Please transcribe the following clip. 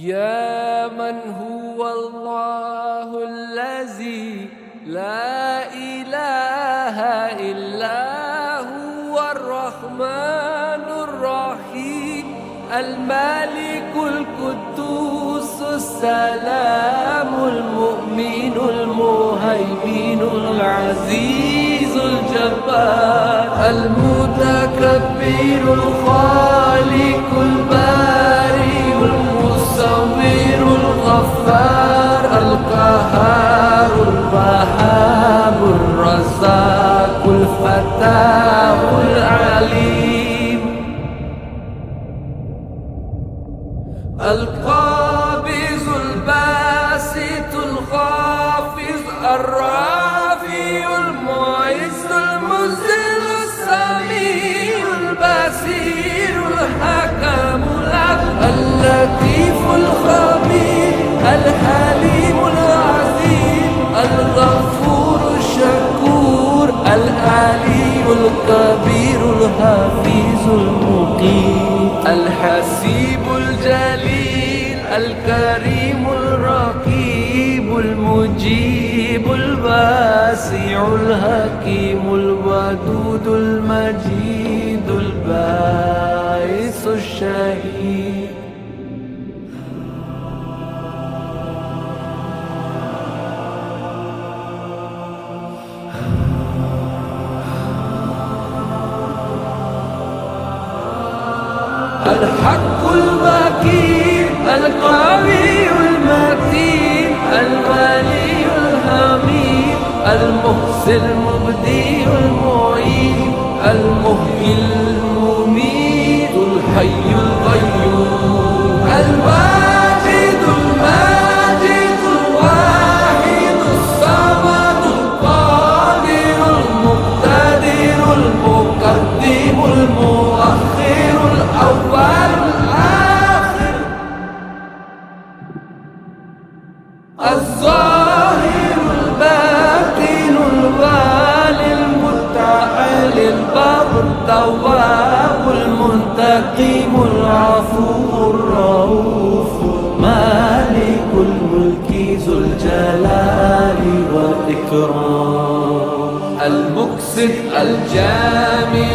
يا من هو الله الذي لا إله إلا هو الرحمن الرحيم الملك القدوس السلام المؤمن المهيمن العزيز الجبار المتكبر الخالق البارئ المصور الغفار القهار الوهاب الرزاق الفتاح العليم القابض الباسط الخافض الرافع المعز المذل السميع البصير الحكم العدل اللطيف الخبير الحليم العظيم الغفور الشكور العلي الكبير الحفيظ المقيم الحسيب الجليل الكريم الرقيب المجيب الواسع الحكيم الودود المجيد الباعث الشهيد الحق المكين القوي المتين الولي الحميد المحسن المبدي المعيد المحيي المميت الحي القيوم الواجد الماجد الواحد الصمد القادر المقتدر المقدم المؤخر الأول الآخر الظاهر الباطن الوالي المتعال البر التواب المنتقم العفو الرؤوف مالك الملك ذو الجلال والإكرام المقسط الجامع